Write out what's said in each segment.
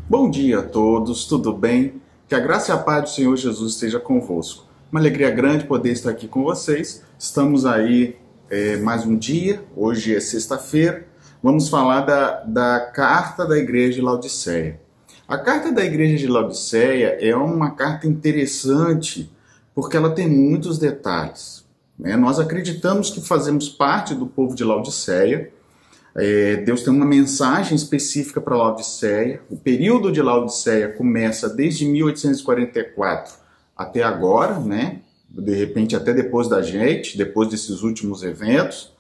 Bom dia a todos, tudo bem? Que a graça e a paz do Senhor Jesus esteja convosco. Uma alegria grande poder estar aqui com vocês. Estamos aí mais um dia, hoje é sexta-feira. Vamos falar da carta da igreja de Laodiceia. A carta da igreja de Laodiceia é uma carta interessante porque ela tem muitos detalhes, né? Nós acreditamos que fazemos parte do povo de Laodiceia. Deus tem uma mensagem específica para Laodiceia. O período de Laodiceia começa desde 1844 até agora, né? De repente até depois da gente, depois desses últimos eventos.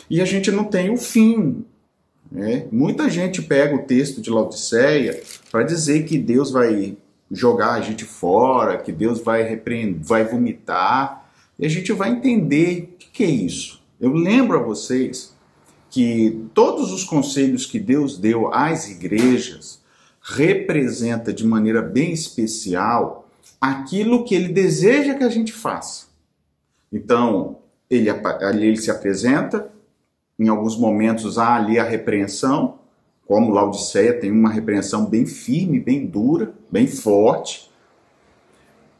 E a gente não tem o fim, né? Muita gente pega o texto de Laodiceia para dizer que Deus vai jogar a gente fora, que Deus vai repreender, vai vomitar. E a gente vai entender o que é isso. Eu lembro a vocês que todos os conselhos que Deus deu às igrejas representa de maneira bem especial aquilo que Ele deseja que a gente faça. Então, ele se apresenta, em alguns momentos há ali a repreensão, como Laodiceia tem uma repreensão bem firme, bem dura, bem forte.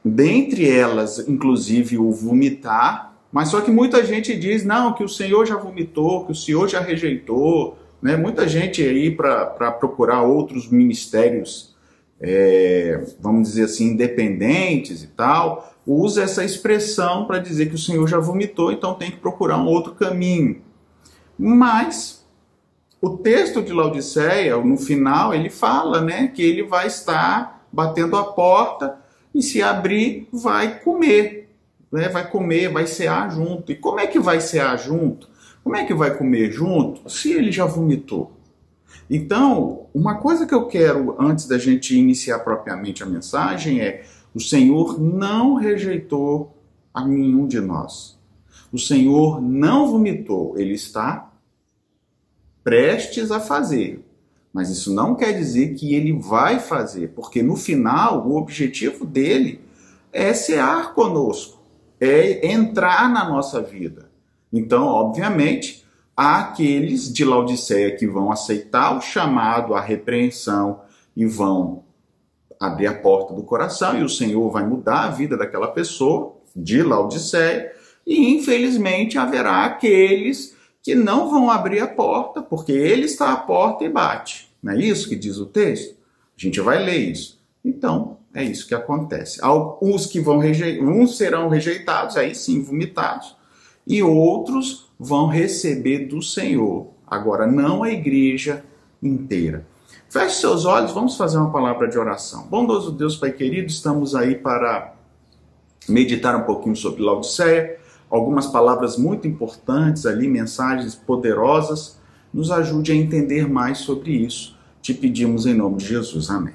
Dentre elas, inclusive, o vomitar. Mas só que muita gente diz, não, que o Senhor já vomitou, que o Senhor já rejeitou, né? Muita gente aí para procurar outros ministérios, vamos dizer assim, independentes e tal, usa essa expressão para dizer que o Senhor já vomitou, então tem que procurar um outro caminho. Mas o texto de Laodiceia, no final, ele fala, né, que ele vai estar batendo a porta e se abrir, vai comer. Vai comer, vai cear junto. E como é que vai cear junto? Como é que vai comer junto se ele já vomitou? Então, uma coisa que eu quero, antes da gente iniciar propriamente a mensagem, é: o Senhor não rejeitou a nenhum de nós. O Senhor não vomitou, Ele está prestes a fazer. Mas isso não quer dizer que Ele vai fazer, porque no final, o objetivo dele é cear conosco. É entrar na nossa vida. Então, obviamente, há aqueles de Laodiceia que vão aceitar o chamado, a repreensão e vão abrir a porta do coração e o Senhor vai mudar a vida daquela pessoa de Laodiceia e, infelizmente, haverá aqueles que não vão abrir a porta porque Ele está à porta e bate. Não é isso que diz o texto? A gente vai ler isso. Então, é isso que acontece. Uns que vão uns serão rejeitados, aí sim, vomitados, e outros vão receber do Senhor. Agora, não a igreja inteira. Feche seus olhos, vamos fazer uma palavra de oração. Bondoso Deus, Pai querido, estamos aí para meditar um pouquinho sobre Laodiceia, algumas palavras muito importantes ali, mensagens poderosas. Nos ajude a entender mais sobre isso. Te pedimos em nome de Jesus. Amém.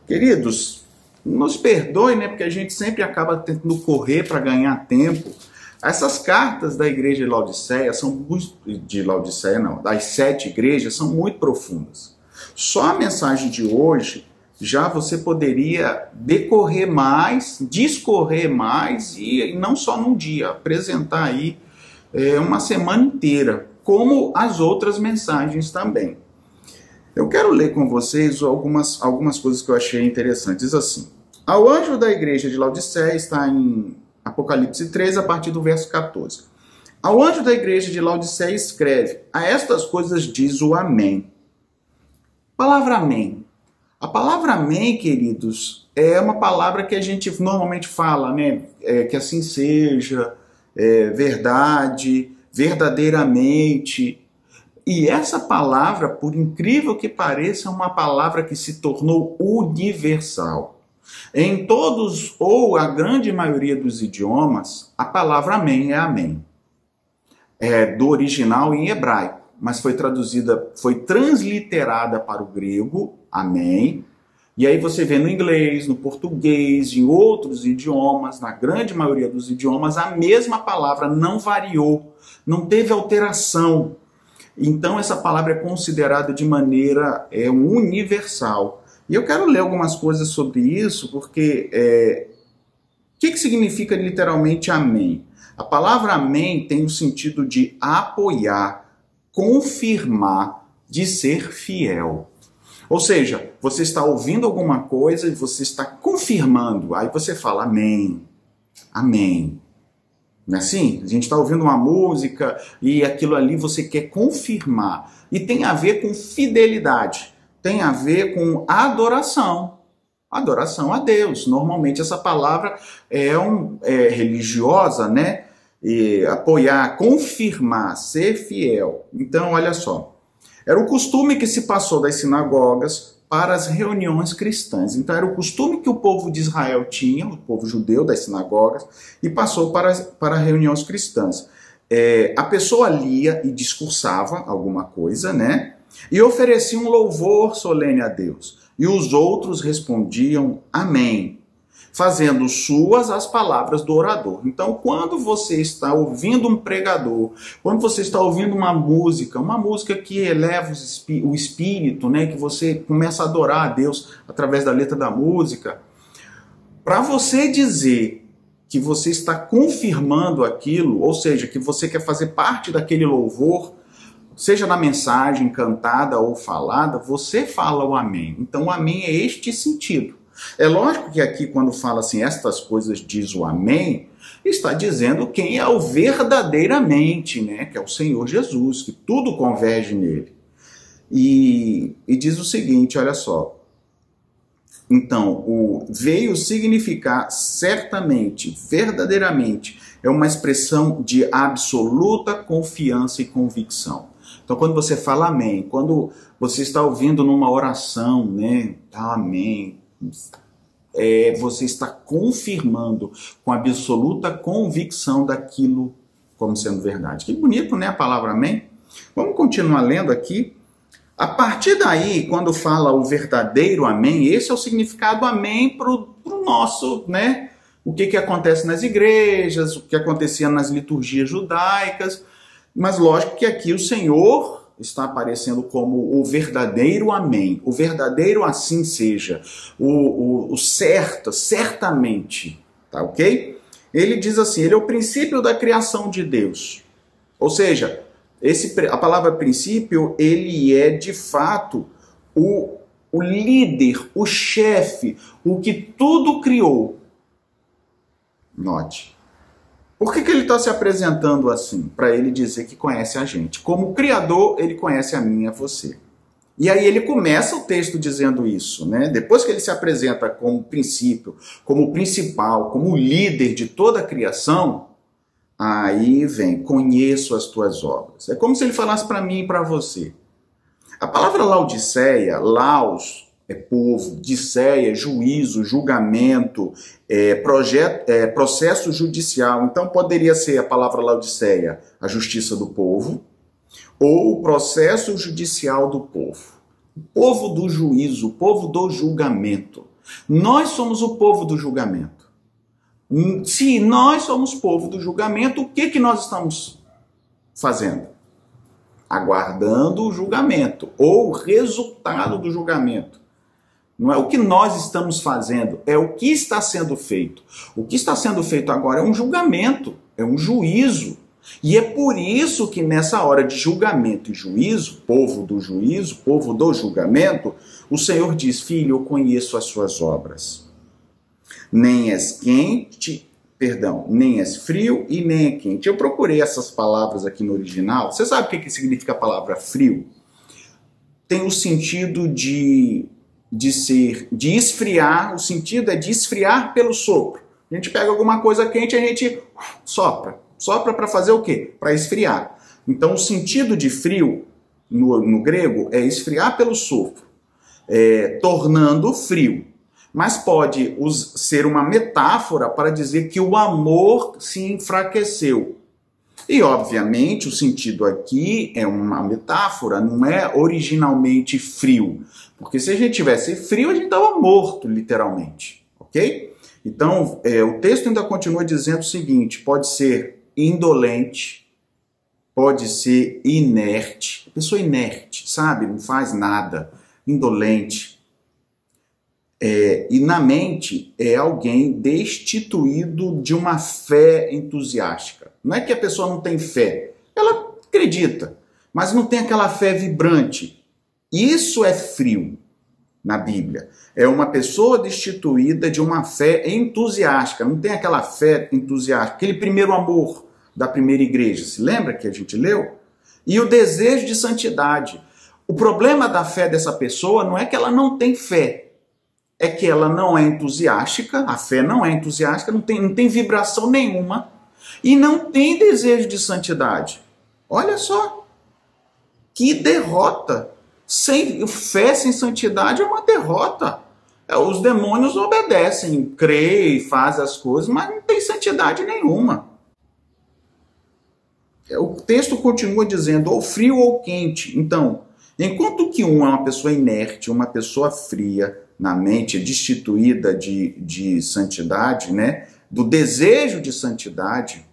Queridos, nos perdoe, né? Porque a gente sempre acaba tentando correr para ganhar tempo. Essas cartas da igreja de Laodiceia das 7 igrejas, são muito profundas. Só a mensagem de hoje, já você poderia decorrer mais, discorrer mais, e não só num dia, apresentar aí uma semana inteira, como as outras mensagens também. Eu quero ler com vocês algumas coisas que eu achei interessantes. Diz assim: ao anjo da igreja de Laodiceia, está em Apocalipse 3, a partir do verso 14. Ao anjo da igreja de Laodiceia escreve: a estas coisas diz o Amém. Palavra Amém. A palavra Amém, queridos, é uma palavra que a gente normalmente fala, né? Que assim seja, verdade, verdadeiramente. E essa palavra, por incrível que pareça, é uma palavra que se tornou universal. Em todos, ou a grande maioria dos idiomas, a palavra amém é amém. É do original em hebraico, mas foi transliterada para o grego, amém. E aí você vê no inglês, no português, em outros idiomas, na grande maioria dos idiomas, a mesma palavra não variou, não teve alteração. Então essa palavra é considerada de maneira universal. E eu quero ler algumas coisas sobre isso, porque o que significa literalmente amém? A palavra amém tem o sentido de apoiar, confirmar, de ser fiel. Ou seja, você está ouvindo alguma coisa e você está confirmando. Aí você fala amém, amém. Não é assim? A gente está ouvindo uma música e aquilo ali você quer confirmar. E tem a ver com fidelidade, tem a ver com adoração. Adoração a Deus. Normalmente essa palavra é religiosa, né? E apoiar, confirmar, ser fiel. Então, olha só. Era o costume que se passou das sinagogas para as reuniões cristãs. Então, era o costume que o povo de Israel tinha, o povo judeu das sinagogas, e passou para reuniões cristãs. A pessoa lia e discursava alguma coisa, né? E oferecia um louvor solene a Deus. E os outros respondiam amém, fazendo suas as palavras do orador. Então, quando você está ouvindo um pregador, quando você está ouvindo uma música que eleva o espírito, né, que você começa a adorar a Deus através da letra da música, para você dizer que você está confirmando aquilo, ou seja, que você quer fazer parte daquele louvor, seja na mensagem cantada ou falada, você fala o amém. Então, o amém é este sentido. É lógico que aqui, quando fala assim, estas coisas diz o amém, está dizendo quem é o verdadeiramente, né? Que é o Senhor Jesus, que tudo converge nele. E diz o seguinte, olha só. Então, veio significar certamente, verdadeiramente, é uma expressão de absoluta confiança e convicção. Então, quando você fala amém, quando você está ouvindo numa oração, né? Amém. Você está confirmando com absoluta convicção daquilo como sendo verdade. Que bonito, né, a palavra amém? Vamos continuar lendo aqui. A partir daí, quando fala o verdadeiro amém, esse é o significado amém para o nosso, né? O que acontece nas igrejas, o que acontecia nas liturgias judaicas. Mas lógico que aqui o Senhor está aparecendo como o verdadeiro amém, o verdadeiro assim seja, o certo, certamente, tá ok? Ele diz assim, ele é o princípio da criação de Deus. Ou seja, a palavra princípio, ele é de fato o líder, o chefe, o que tudo criou. Note. Por que ele está se apresentando assim? Para ele dizer que conhece a gente. Como Criador, ele conhece a mim e a você. E aí ele começa o texto dizendo isso, né? Depois que ele se apresenta como princípio, como principal, como líder de toda a criação, aí vem, conheço as tuas obras. É como se ele falasse para mim e para você. A palavra Laodiceia, Laos, é povo, Diceia, juízo, julgamento, processo judicial. Então poderia ser a palavra Laodiceia, a justiça do povo, ou o processo judicial do povo. O povo do juízo, o povo do julgamento. Nós somos o povo do julgamento. Se nós somos povo do julgamento, o que nós estamos fazendo? Aguardando o julgamento, ou o resultado do julgamento. Não é o que nós estamos fazendo, é o que está sendo feito. O que está sendo feito agora é um julgamento, é um juízo. E é por isso que nessa hora de julgamento e juízo, povo do julgamento, o Senhor diz, filho, eu conheço as suas obras. Nem és frio e nem é quente. Eu procurei essas palavras aqui no original. Você sabe o que significa a palavra frio? Tem o sentido de esfriar, o sentido é de esfriar pelo sopro. A gente pega alguma coisa quente e a gente sopra. Sopra para fazer o quê? Para esfriar. Então o sentido de frio, no grego, é esfriar pelo sopro, tornando frio. Mas pode ser uma metáfora para dizer que o amor se enfraqueceu. E, obviamente, o sentido aqui é uma metáfora, não é originalmente frio. Porque se a gente tivesse frio, a gente estava morto, literalmente. Ok? Então, o texto ainda continua dizendo o seguinte, pode ser indolente, pode ser inerte. Pessoa inerte, sabe? Não faz nada. Indolente. E na mente é alguém destituído de uma fé entusiástica. Não é que a pessoa não tem fé, ela acredita, mas não tem aquela fé vibrante. Isso é frio. na Bíblia. É uma pessoa destituída de uma fé entusiástica. Não tem aquela fé entusiástica, aquele primeiro amor da primeira igreja. Se lembra que a gente leu? E o desejo de santidade. O problema da fé dessa pessoa não é que ela não tem fé. É que ela não é entusiástica, a fé não é entusiástica, não tem vibração nenhuma e não tem desejo de santidade. Olha só, que derrota! Fé sem santidade é uma derrota. Os demônios obedecem, creem, fazem as coisas, mas não tem santidade nenhuma. O texto continua dizendo, ou frio ou quente. Então, enquanto que um é uma pessoa inerte, uma pessoa fria, na mente, destituída de santidade, né? Do desejo de santidade.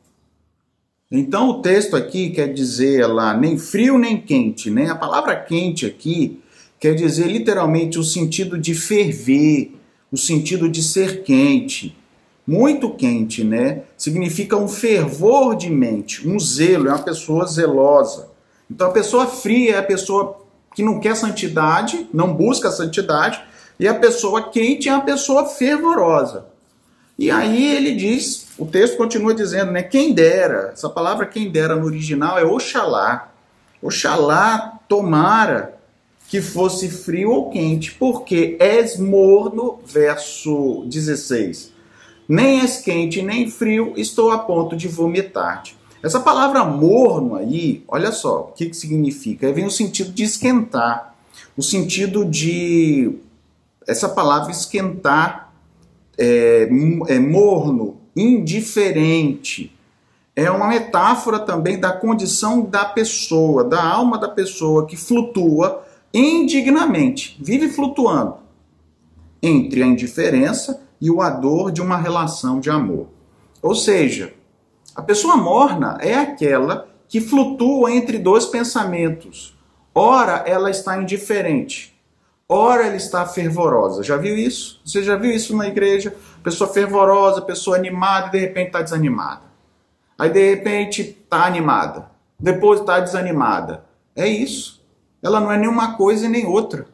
Então o texto aqui quer dizer lá, nem frio nem quente, né? A palavra quente aqui quer dizer literalmente o sentido de ferver, o sentido de ser quente. Muito quente, né? Significa um fervor de mente, um zelo, é uma pessoa zelosa. Então a pessoa fria é a pessoa que não quer santidade, não busca santidade, e a pessoa quente é a pessoa fervorosa. E aí ele diz, o texto continua dizendo, né? Quem dera, essa palavra quem dera no original é oxalá. Oxalá, tomara que fosse frio ou quente, porque és morno, verso 16. Nem és quente, nem frio, estou a ponto de vomitar-te. Essa palavra morno aí, olha só, o que significa? Aí vem o sentido de esquentar, o sentido de... Essa palavra esquentar é morno, indiferente. É uma metáfora também da condição da pessoa, da alma da pessoa que flutua indignamente, vive flutuando entre a indiferença e o ardor de uma relação de amor. Ou seja, a pessoa morna é aquela que flutua entre dois pensamentos. Ora, ela está indiferente. Ora, ela está fervorosa. Já viu isso? Você já viu isso na igreja? Pessoa fervorosa, pessoa animada e de repente está desanimada. Aí de repente está animada. Depois está desanimada. É isso. Ela não é nenhuma coisa e nem outra.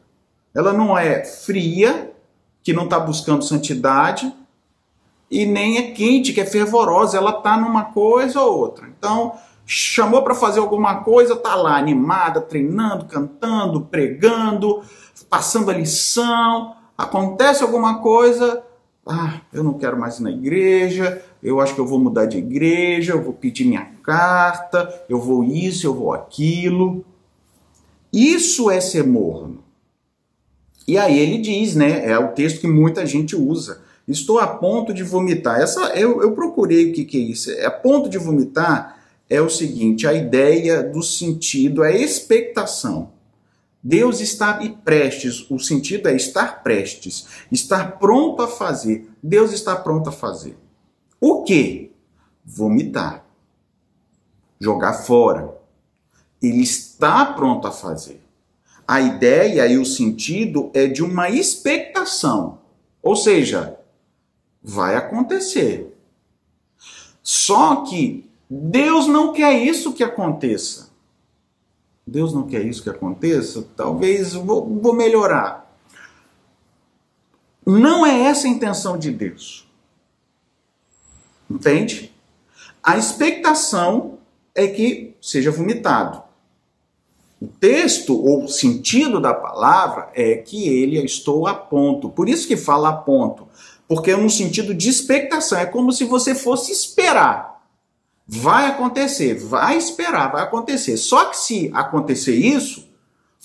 Ela não é fria, que não está buscando santidade, e nem é quente, que é fervorosa. Ela está numa coisa ou outra. Então, chamou para fazer alguma coisa, está lá animada, treinando, cantando, pregando, passando a lição, acontece alguma coisa, eu não quero mais ir na igreja, eu acho que eu vou mudar de igreja, eu vou pedir minha carta, eu vou isso, eu vou aquilo. Isso é ser morno. E aí ele diz, né, é o texto que muita gente usa, estou a ponto de vomitar. Eu procurei o que é isso. A ponto de vomitar é o seguinte, a ideia do sentido, a expectação. Deus está prestes, o sentido é estar prestes, estar pronto a fazer. Deus está pronto a fazer. O quê? Vomitar. Jogar fora. Ele está pronto a fazer. A ideia e o sentido é de uma expectação. Ou seja, vai acontecer. Só que Deus não quer isso que aconteça. Deus não quer isso que aconteça? Talvez vou melhorar. Não é essa a intenção de Deus. Entende? A expectação é que seja vomitado. O texto, ou o sentido da palavra, é que ele estou a ponto. Por isso que fala a ponto. Porque é um sentido de expectação. É como se você fosse esperar. Vai acontecer, vai esperar, vai acontecer. Só que se acontecer isso,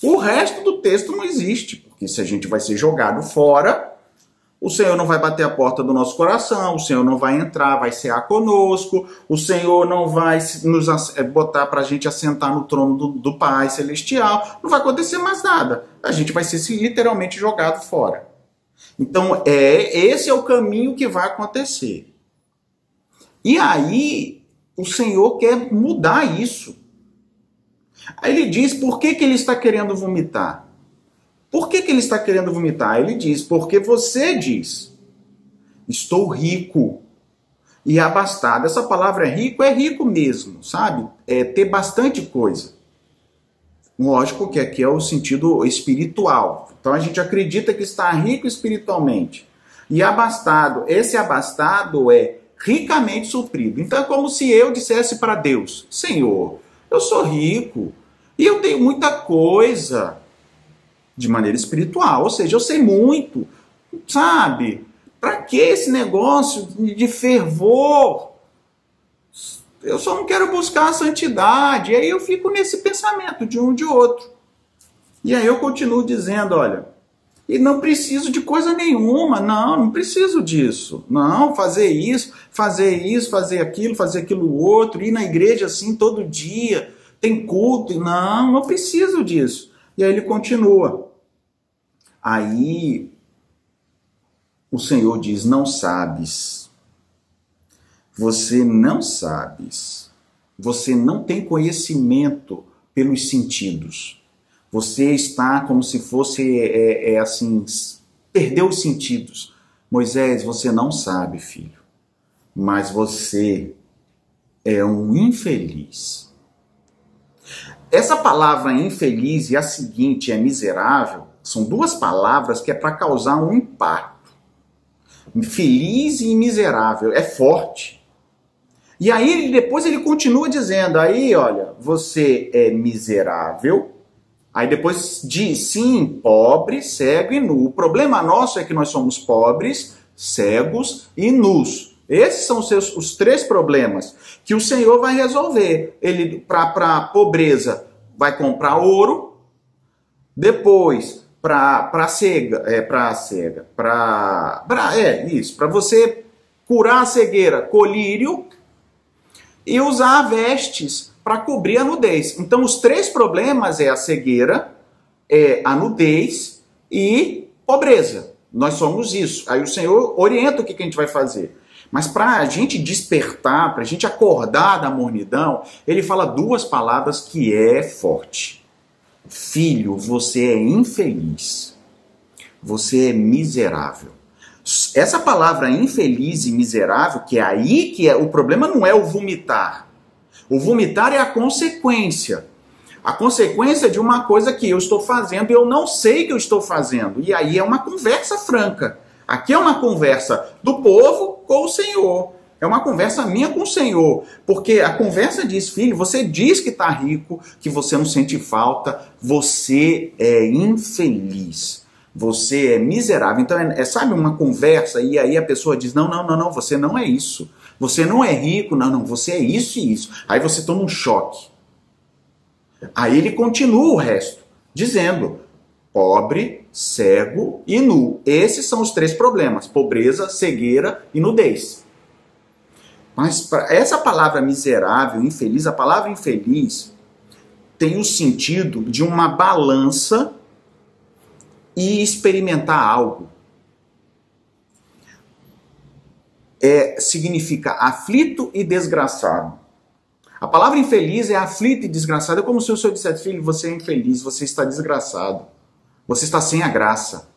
o resto do texto não existe. Porque se a gente vai ser jogado fora, o Senhor não vai bater a porta do nosso coração, o Senhor não vai entrar, vai cear conosco, o Senhor não vai nos botar para a gente assentar no trono do Pai Celestial, não vai acontecer mais nada. A gente vai ser literalmente jogado fora. Então, esse é o caminho que vai acontecer. E aí, o Senhor quer mudar isso. Aí ele diz, por que ele está querendo vomitar? Por que ele está querendo vomitar? Ele diz, porque você diz, estou rico e abastado. Essa palavra é rico mesmo, sabe? É ter bastante coisa. Lógico que aqui é o sentido espiritual. Então a gente acredita que está rico espiritualmente. E abastado, esse abastado é ricamente suprido. Então é como se eu dissesse para Deus: Senhor, eu sou rico e eu tenho muita coisa, de maneira espiritual, ou seja, eu sei muito, sabe? Para que esse negócio de fervor? Eu só não quero buscar a santidade. E aí eu fico nesse pensamento de um de outro. E aí eu continuo dizendo, olha, e não preciso de coisa nenhuma, não preciso disso. Não, fazer isso, fazer aquilo outro, ir na igreja assim todo dia, tem culto, não preciso disso. E aí ele continua. Aí o Senhor diz, não sabes. Você não sabes. Você não tem conhecimento pelos sentidos. Você está como se fosse, assim, perdeu os sentidos. Moisés, você não sabe, filho. Mas você é um infeliz. Essa palavra infeliz e a seguinte, é miserável, são duas palavras que é para causar um impacto. Feliz e miserável, é forte. E aí depois ele continua dizendo, aí olha, você é miserável, aí depois diz, sim, pobre, cego e nu. O problema nosso é que nós somos pobres, cegos e nus. Esses são os três problemas que o Senhor vai resolver. Ele, para pobreza, vai comprar ouro, depois para você curar a cegueira, colírio, e usar vestes para cobrir a nudez. Então, os três problemas é a cegueira, é a nudez e pobreza. Nós somos isso. Aí o Senhor orienta o que a gente vai fazer. Mas para a gente despertar, para a gente acordar da mornidão, ele fala duas palavras que é forte. Filho, você é infeliz. Você é miserável. Essa palavra infeliz e miserável, que é aí que é o problema, não é o vomitar. O vomitar é a consequência. A consequência de uma coisa que eu estou fazendo e eu não sei que eu estou fazendo. E aí é uma conversa franca. Aqui é uma conversa do povo com o Senhor. É uma conversa minha com o Senhor. Porque a conversa diz, filho, você diz que está rico, que você não sente falta, você é infeliz. Você é miserável. Então, sabe, uma conversa e aí a pessoa diz, não, você não é isso. Você não é rico, não, você é isso e isso. Aí você toma um choque. Aí ele continua o resto, dizendo, pobre, cego e nu. Esses são os três problemas, pobreza, cegueira e nudez. Mas essa palavra miserável, infeliz, a palavra infeliz tem o sentido de uma balança e experimentar algo. Significa aflito e desgraçado. A palavra infeliz é aflito e desgraçado. É como se o Senhor dissesse, filho, você é infeliz, você está desgraçado. Você está sem a graça.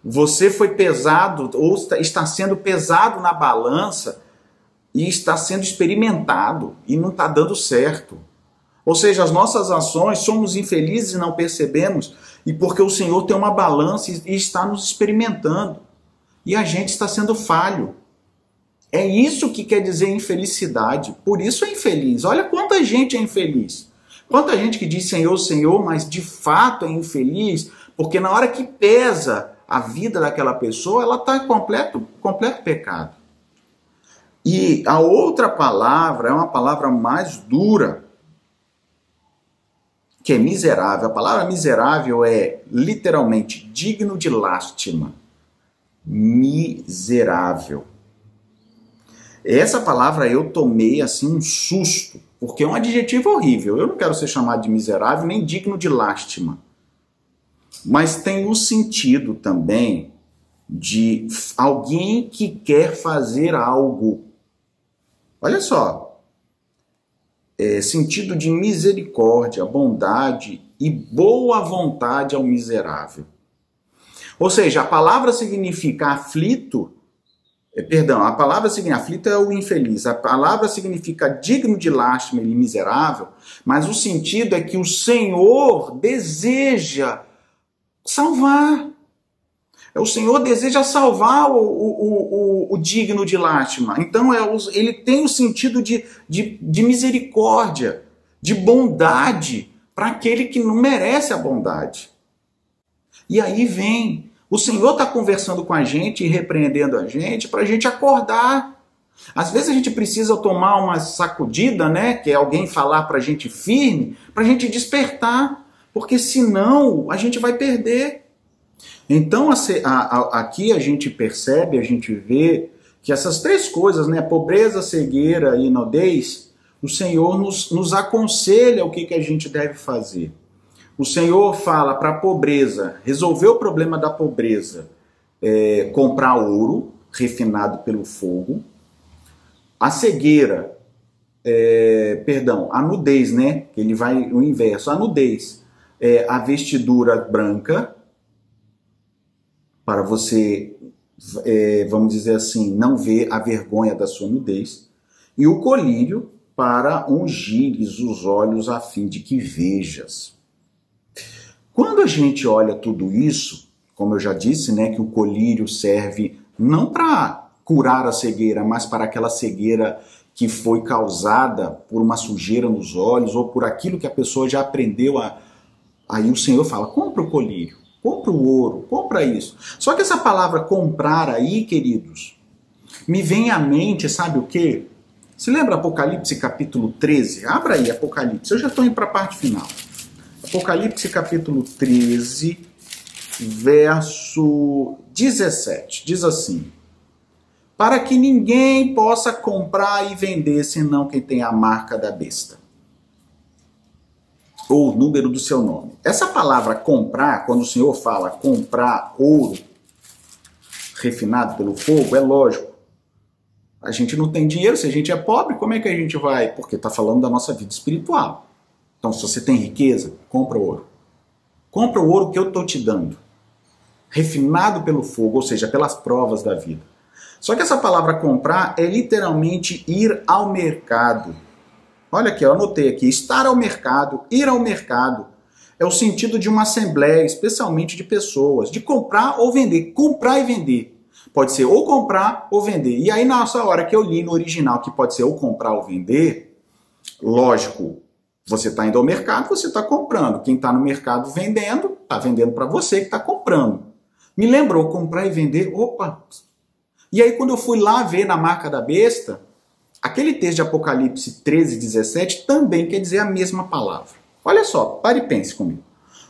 Você foi pesado, ou está sendo pesado na balança e está sendo experimentado e não está dando certo. Ou seja, as nossas ações, somos infelizes e não percebemos, e porque o Senhor tem uma balança e está nos experimentando. E a gente está sendo falho. É isso que quer dizer infelicidade. Por isso é infeliz. Olha quanta gente é infeliz. Quanta gente que diz Senhor, Senhor, mas de fato é infeliz, porque na hora que pesa a vida daquela pessoa, ela está em completo pecado. E a outra palavra é uma palavra mais dura, que é miserável. A palavra miserável é literalmente digno de lástima. Miserável. Essa palavra eu tomei assim um susto, porque é um adjetivo horrível. Eu não quero ser chamado de miserável nem digno de lástima. Mas tem um sentido também de alguém que quer fazer algo. Olha só. Sentido de misericórdia, bondade e boa vontade ao miserável. Ou seja, a palavra significa aflito, Perdão, a palavra significa, aflito é o infeliz, a palavra significa digno de lástima e miserável, mas o sentido é que o Senhor deseja salvar. O Senhor deseja salvar o digno de lástima. Então ele tem o sentido de misericórdia, de bondade, para aquele que não merece a bondade. E aí vem, o Senhor está conversando com a gente e repreendendo a gente para a gente acordar. Às vezes a gente precisa tomar uma sacudida, né? Que é alguém falar para a gente firme, para a gente despertar, porque senão a gente vai perder. Então aqui a gente percebe, a gente vê que essas três coisas, né? Pobreza, cegueira e nudez, o Senhor nos aconselha o que a gente deve fazer. O Senhor fala para a pobreza, resolver o problema da pobreza, comprar ouro refinado pelo fogo. A cegueira, a nudez, né? Ele vai o inverso. A nudez é a vestidura branca, para você, vamos dizer assim, não ver a vergonha da sua nudez. E o colírio para ungires os olhos a fim de que vejas. Quando a gente olha tudo isso, como eu já disse, né, que o colírio serve não para curar a cegueira, mas para aquela cegueira que foi causada por uma sujeira nos olhos ou por aquilo que a pessoa já aprendeu a... Aí o Senhor fala, compra o colírio, compra o ouro, compra isso. Só que essa palavra comprar aí, queridos, me vem à mente, sabe o quê? Se lembra Apocalipse capítulo 13? Abra aí Apocalipse, eu já estou indo para a parte final. Apocalipse capítulo 13, verso 17, diz assim: para que ninguém possa comprar e vender senão quem tem a marca da besta, ou o número do seu nome. Essa palavra comprar, quando o Senhor fala comprar ouro refinado pelo fogo, é lógico. A gente não tem dinheiro, se a gente é pobre, como é que a gente vai? Porque está falando da nossa vida espiritual. Então, se você tem riqueza, compra ouro. Compra o ouro que eu estou te dando. Refinado pelo fogo, ou seja, pelas provas da vida. Só que essa palavra comprar é literalmente ir ao mercado. Olha aqui, eu anotei aqui. Estar ao mercado, ir ao mercado. É o sentido de uma assembleia, especialmente de pessoas. De comprar ou vender. Comprar e vender. Pode ser ou comprar ou vender. E aí, nessa hora que eu li no original que pode ser ou comprar ou vender, lógico, você está indo ao mercado, você está comprando. Quem está no mercado vendendo, está vendendo para você que está comprando. Me lembrou comprar e vender? Opa! E aí quando eu fui lá ver na marca da besta, aquele texto de Apocalipse 13, 17 também quer dizer a mesma palavra. Olha só, pare e pense comigo.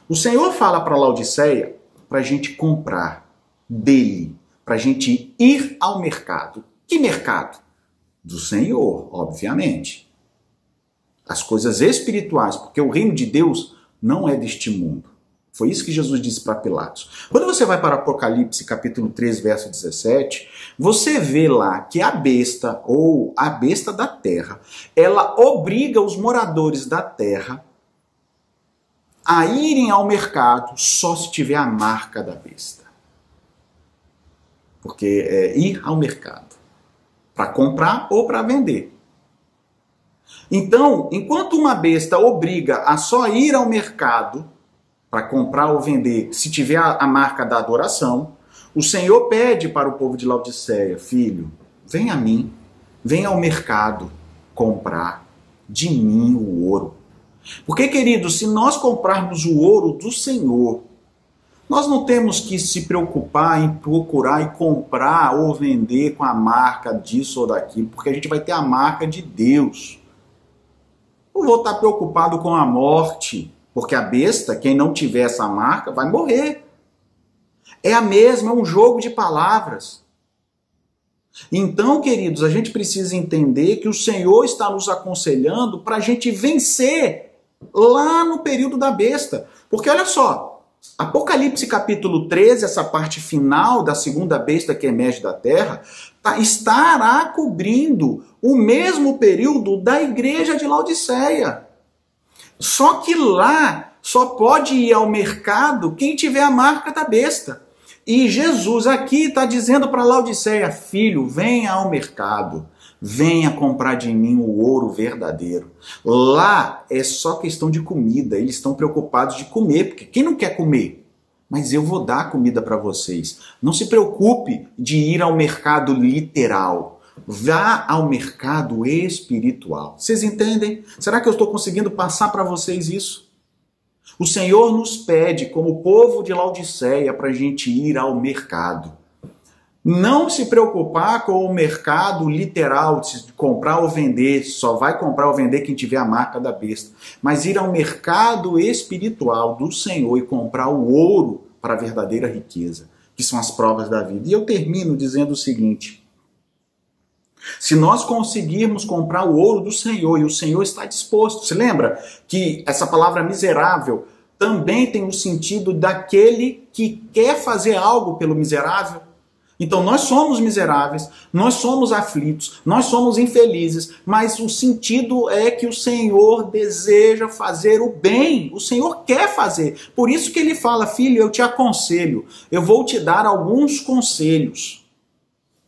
O Senhor fala para Laodiceia para a gente comprar dele, para a gente ir ao mercado. Que mercado? Do Senhor, obviamente. As coisas espirituais, porque o reino de Deus não é deste mundo. Foi isso que Jesus disse para Pilatos. Quando você vai para Apocalipse capítulo 3, verso 17, você vê lá que a besta, ou a besta da terra, ela obriga os moradores da terra a irem ao mercado só se tiver a marca da besta. Porque é ir ao mercado para comprar ou para vender. Então, enquanto uma besta obriga a só ir ao mercado para comprar ou vender, se tiver a marca da adoração, o Senhor pede para o povo de Laodiceia, filho, vem a mim, vem ao mercado comprar de mim o ouro. Porque, querido, se nós comprarmos o ouro do Senhor, nós não temos que se preocupar em procurar e comprar ou vender com a marca disso ou daquilo, porque a gente vai ter a marca de Deus. Não vou estar preocupado com a morte, porque a besta, quem não tiver essa marca, vai morrer. É a mesma, é um jogo de palavras. Então, queridos, a gente precisa entender que o Senhor está nos aconselhando para a gente vencer lá no período da besta. Porque olha só, Apocalipse capítulo 13, essa parte final da segunda besta que emerge da terra, estará cobrindo o mesmo período da igreja de Laodiceia. Só que lá só pode ir ao mercado quem tiver a marca da besta. E Jesus aqui está dizendo para Laodiceia: filho, venha ao mercado, venha comprar de mim o ouro verdadeiro. Lá é só questão de comida, eles estão preocupados de comer, porque quem não quer comer? Mas eu vou dar comida para vocês. Não se preocupe de ir ao mercado literal. Vá ao mercado espiritual. Vocês entendem? Será que eu estou conseguindo passar para vocês isso? O Senhor nos pede, como povo de Laodiceia, para a gente ir ao mercado. Não se preocupar com o mercado literal, de comprar ou vender, só vai comprar ou vender quem tiver a marca da besta. Mas ir ao mercado espiritual do Senhor e comprar o ouro para a verdadeira riqueza, que são as provas da vida. E eu termino dizendo o seguinte: se nós conseguirmos comprar o ouro do Senhor, e o Senhor está disposto, se lembra que essa palavra miserável também tem o sentido daquele que quer fazer algo pelo miserável? Então nós somos miseráveis, nós somos aflitos, nós somos infelizes, mas o sentido é que o Senhor deseja fazer o bem, o Senhor quer fazer. Por isso que ele fala: filho, eu te aconselho, eu vou te dar alguns conselhos.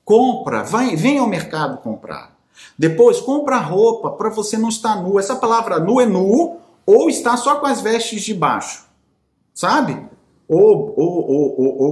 Compra, vem ao mercado comprar. Depois, compra roupa para você não estar nu. Essa palavra nu é nu ou está só com as vestes de baixo, sabe? Ou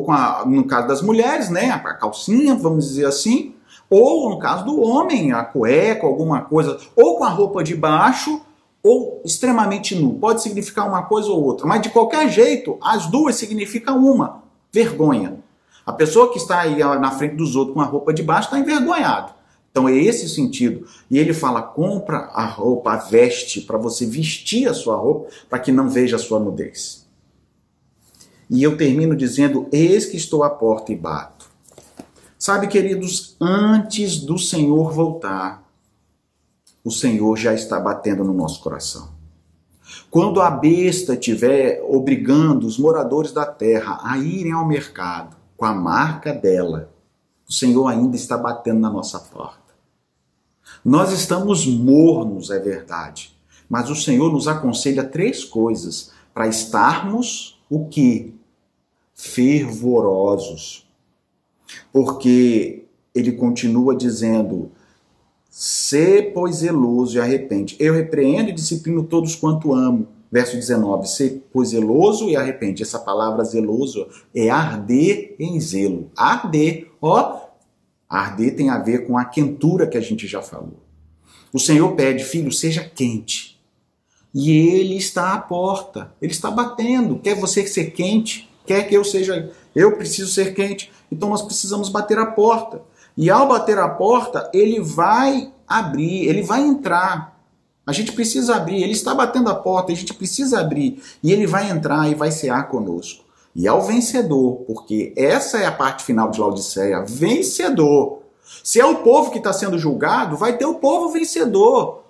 com no caso das mulheres, né, a calcinha, vamos dizer assim, ou no caso do homem, a cueca, alguma coisa, ou com a roupa de baixo, ou extremamente nu. Pode significar uma coisa ou outra, mas de qualquer jeito, as duas significam uma: vergonha. A pessoa que está aí na frente dos outros com a roupa de baixo está envergonhado. Então é esse o sentido. E ele fala: compra a roupa, a veste, para você vestir a sua roupa, para que não veja a sua nudez. E eu termino dizendo: eis que estou à porta e bato. Sabe, queridos, antes do Senhor voltar, o Senhor já está batendo no nosso coração. Quando a besta estiver obrigando os moradores da terra a irem ao mercado com a marca dela, o Senhor ainda está batendo na nossa porta. Nós estamos mornos, é verdade, mas o Senhor nos aconselha 3 coisas para estarmos o quê? Fervorosos. Porque ele continua dizendo: sê, pois, zeloso e arrepende. Eu repreendo e disciplino todos quanto amo. Verso 19, sê, pois, zeloso e arrepende. Essa palavra zeloso é arder em zelo. Arder, ó, arder tem a ver com a quentura que a gente já falou. O Senhor pede: filho, seja quente. E ele está à porta, ele está batendo. Quer você ser quente? Quer que eu seja? Eu preciso ser quente. Então nós precisamos bater a porta. E ao bater a porta, ele vai abrir, ele vai entrar. A gente precisa abrir, ele está batendo a porta, a gente precisa abrir. E ele vai entrar e vai cear conosco. E ao vencedor, porque essa é a parte final de Laodiceia, vencedor. Se é o povo que está sendo julgado, vai ter o povo vencedor.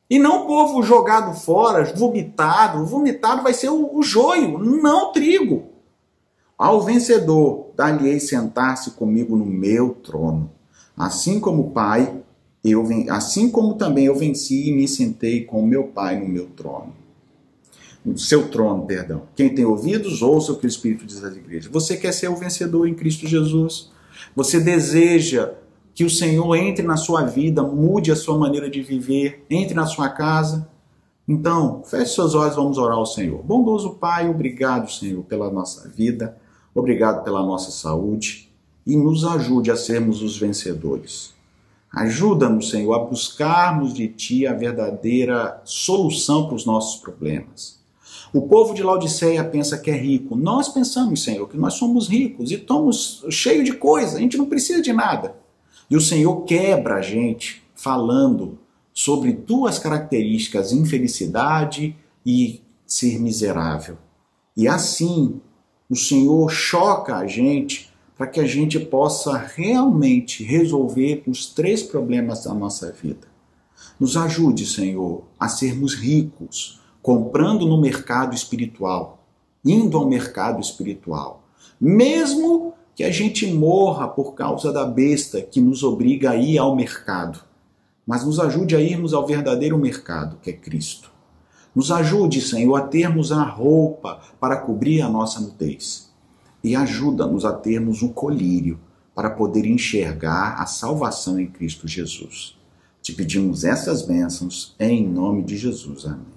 E não o povo jogado fora, vomitado. O vomitado vai ser o joio, não o trigo. Ao vencedor, dar-lhe-ei sentar-se comigo no meu trono. Assim como também eu venci e me sentei com o meu Pai no meu trono. No seu trono, perdão. Quem tem ouvidos, ouça o que o Espírito diz às igrejas. Você quer ser o vencedor em Cristo Jesus? Você deseja que o Senhor entre na sua vida, mude a sua maneira de viver, entre na sua casa? Então, feche seus olhos, vamos orar ao Senhor. Bondoso Pai, obrigado, Senhor, pela nossa vida, obrigado pela nossa saúde, e nos ajude a sermos os vencedores. Ajuda-nos, Senhor, a buscarmos de Ti a verdadeira solução para os nossos problemas. O povo de Laodiceia pensa que é rico. Nós pensamos, Senhor, que nós somos ricos e estamos cheios de coisa, a gente não precisa de nada. E o Senhor quebra a gente falando sobre 2 características: infelicidade e ser miserável. E assim, o Senhor choca a gente para que a gente possa realmente resolver os 3 problemas da nossa vida. Nos ajude, Senhor, a sermos ricos, comprando no mercado espiritual, indo ao mercado espiritual. Mesmo que a gente morra por causa da besta que nos obriga a ir ao mercado. Mas nos ajude a irmos ao verdadeiro mercado, que é Cristo. Nos ajude, Senhor, a termos a roupa para cobrir a nossa nudez. e ajuda-nos a termos um colírio para poder enxergar a salvação em Cristo Jesus. Te pedimos essas bênçãos em nome de Jesus. Amém.